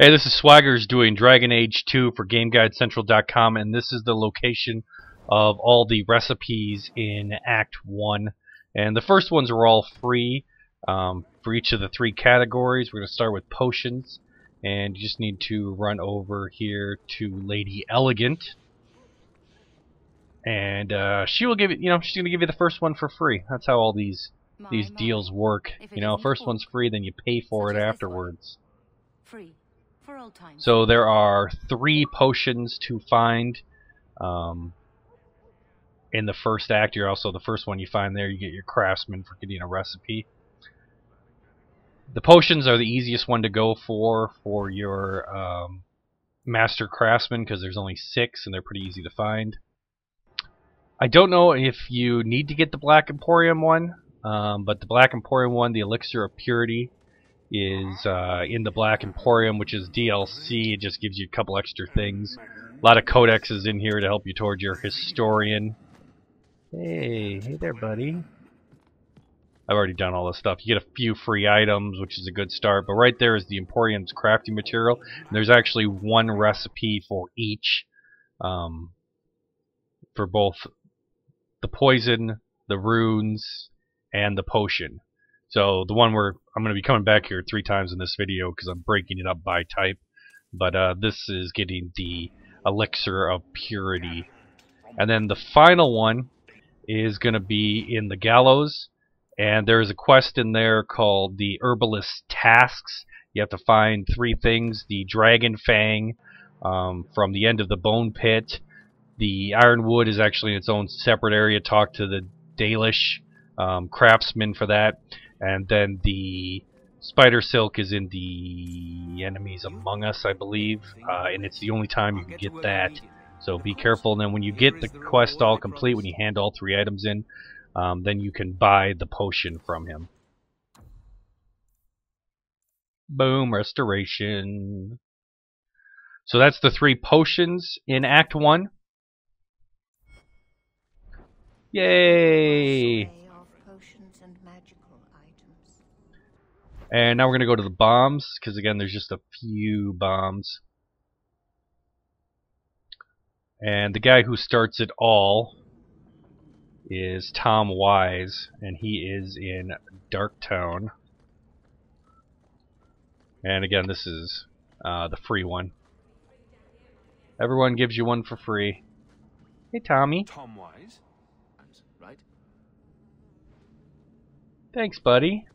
Hey, this is Swaggers doing Dragon Age 2 for GameGuideCentral.com, and this is the location of all the recipes in Act 1. And the first ones are all free for each of the three categories. We're going to start with potions, and you just need to run over here to Lady Elegant. And she will give it, she's going to give you the first one for free. That's how all these deals work. First one's free, then you pay for it afterwards. Free. For old times. So there are 3 potions to find in the first act. You're also the first one you find there. You get your Craftsman for getting a recipe. The potions are the easiest one to go for your Master Craftsman, because there's only 6 and they're pretty easy to find. I don't know if you need to get the Black Emporium one, but the Black Emporium one, the Elixir of Purity, is in the Black Emporium, which is DLC. It just gives you a couple extra things. A lot of codexes in here to help you towards your historian. Hey there, buddy. I've already done all this stuff. You get a few free items, which is a good start. But right there is the Emporium's crafting material. And there's actually one recipe for each, for both the poison, the runes, and the potion. So the one where I'm going to be coming back here 3 times in this video because I'm breaking it up by type. But this is getting the Elixir of Purity. And then the final one is going to be in the Gallows. And there's a quest in there called the Herbalist Tasks. You have to find 3 things. The Dragon Fang from the end of the Bone Pit. The Ironwood is actually in its own separate area. Talk to the Dalish Craftsman for that. And then the Spider Silk is in the Enemies Among Us, I believe, and it's the only time you can get that. So be careful. And then when you get the quest all complete, when you hand all 3 items in, then you can buy the potion from him. Boom, restoration. So that's the 3 potions in Act 1. Yay! And now we're going to go to the bombs, because again there's just a few bombs. And the guy who starts it all is Tom Wise, and he is in Darktown. And again, this is the free one. Everyone gives you one for free. Hey, Tommy. Tom Wise, right? Thanks, buddy.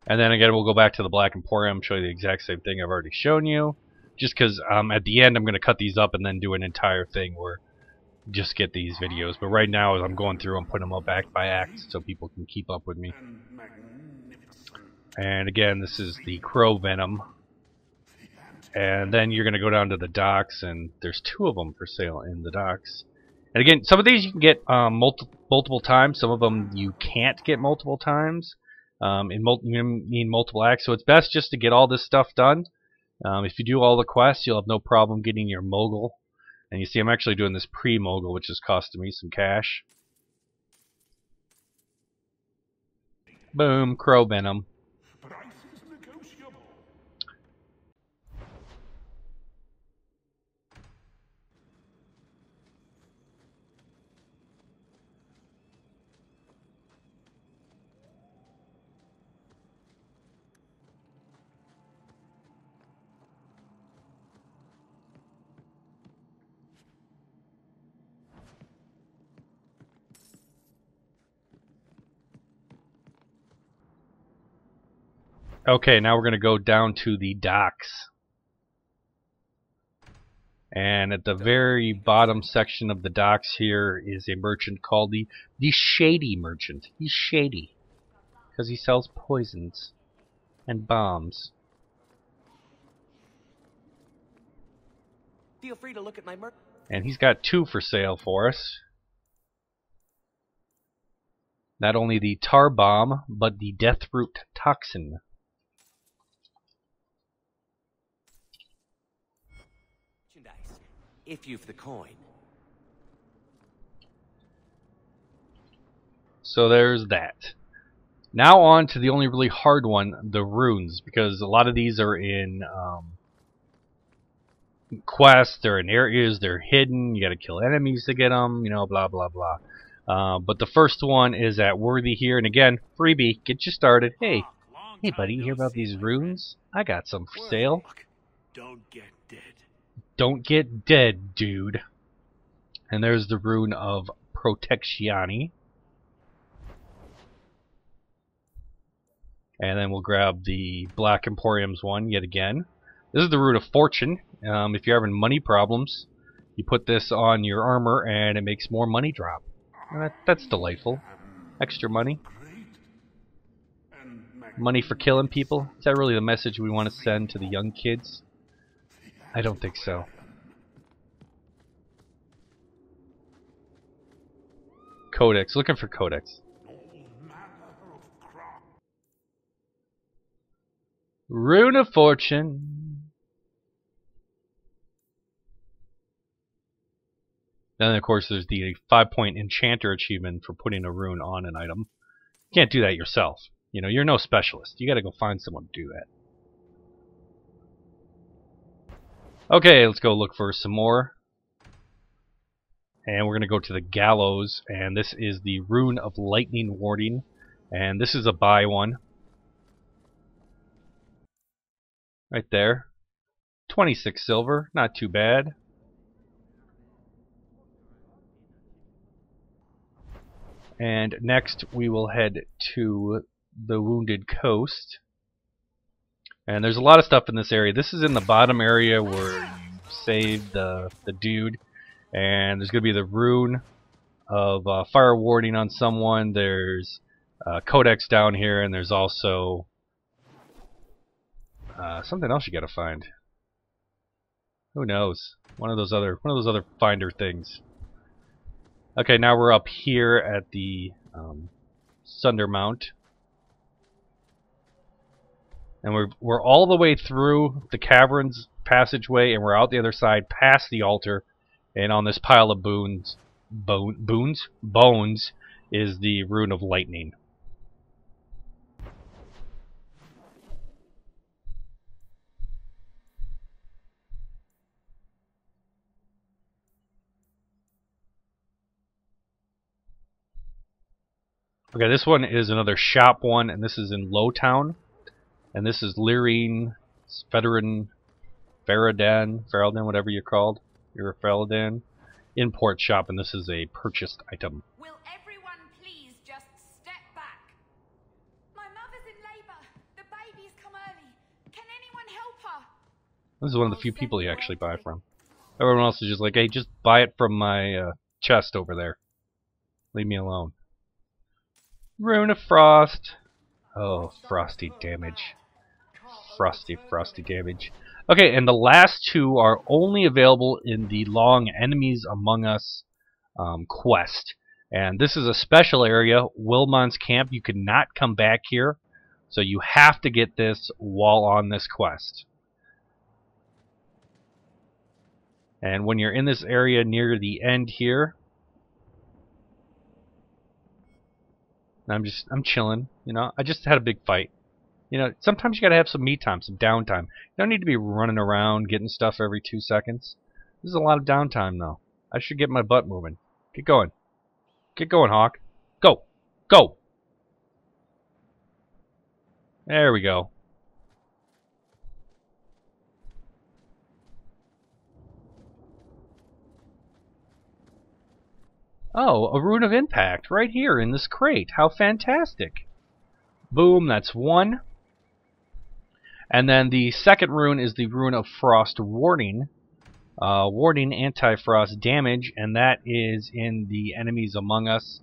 And then again, we'll go back to the Black Emporium, show you the exact same thing I've already shown you. Just because at the end I'm going to cut these up and then do an entire thing where just get these videos. But right now, as I'm going through, I'm putting them up act by act so people can keep up with me. And again, this is the Crow Venom. And then you're going to go down to the docks, and there's 2 of them for sale in the docks. And again, some of these you can get multiple times. Some of them you can't get multiple times. You need multiple acts, so it's best just to get all this stuff done. If you do all the quests, you'll have no problem getting your mogul. And you see, I'm actually doing this pre-mogul, which is costing me some cash. Boom, Crow Venom. Okay, now we're going to go down to the docks. And at the very bottom section of the docks here is a merchant called the Shady Merchant. He's shady because he sells poisons and bombs. Feel free to look at my merch. And he's got 2 for sale for us. Not only the Tar Bomb, but the Deathroot Toxin. If you've the coin. So there's that. Now on to the only really hard one, the runes, because a lot of these are in quests, they're in areas, they're hidden, you gotta kill enemies to get them, you know, blah blah blah. But the first one is at Worthy here, and again, freebie, get you started. Hey, buddy, you hear about these runes? I got some for sale. Don't get dead. Don't get dead, dude. And there's the Rune of Protezione. And then we'll grab the Black Emporium's one yet again. This is the Rune of Fortune. If you're having money problems, you put this on your armor and it makes more money drop. And that's delightful. Extra money. Money for killing people. Is that really the message we want to send to the young kids? I don't think so. Codex. Looking for Codex. Rune of Fortune. Then, of course, there's the 5-point Enchanter achievement for putting a rune on an item. You can't do that yourself. You know, you're no specialist. You gotta go find someone to do that. Okay, let's go look for some more. And we're gonna go to the Gallows, and this is the Rune of Lightning Warding. And this is a buy one. Right there. 26 silver, not too bad. And next we will head to the Wounded Coast. And there's a lot of stuff in this area. This is in the bottom area where you save the dude. And there's going to be the Rune of Fire Warding on someone. There's Codex down here, and there's also something else you got to find. Who knows? One of those other finder things. Okay, now we're up here at the Sunder Mount. And we're all the way through the caverns passageway, and we're out the other side past the altar, and on this pile of bones is the Rune of Lightning. Okay, this one is another shop one, and this is in Lowtown. And this is Lyrine, Faradan, whatever you're called. You're a Faradan. Import shop, and this is a purchased item. Will everyone please just step back? My mother's in labor. The baby's come early. Can anyone help her? This is one of the few people you actually buy from. Everyone else is just like, hey, just buy it from my chest over there. Leave me alone. Rune of Frost. Oh, frosty damage. Frosty damage. Okay, and the last two are only available in the long Enemies Among Us quest. And this is a special area, Wilmon's Camp. You cannot come back here, so you have to get this while on this quest. And when you're in this area near the end here, I'm chilling, you know. I just had a big fight. You know, sometimes you gotta have some me time, some downtime. You don't need to be running around getting stuff every 2 seconds. This is a lot of downtime, though. I should get my butt moving. Get going. Get going, Hawk. Go. Go. There we go. Oh, a Rune of Impact right here in this crate. How fantastic. Boom, that's one. And then the second rune is the Rune of Frost Warding. Warding anti-frost damage, and that is in the Enemies Among Us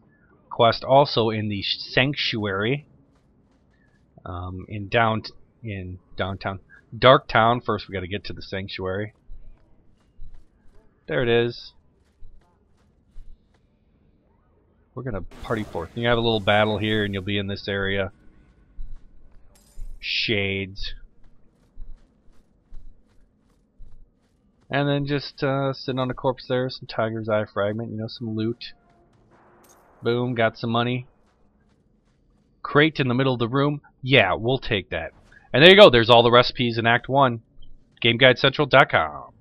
quest, also in the Sanctuary. In downtown. Darktown. First we gotta get to the Sanctuary. There it is. We're gonna party forth. You have a little battle here, and you'll be in this area. Shades. And then just sitting on the corpse there, some Tiger's Eye fragment, you know, some loot. Boom, got some money. crate in the middle of the room, yeah, we'll take that. And there you go. There's all the recipes in Act 1. GameGuideCentral.com.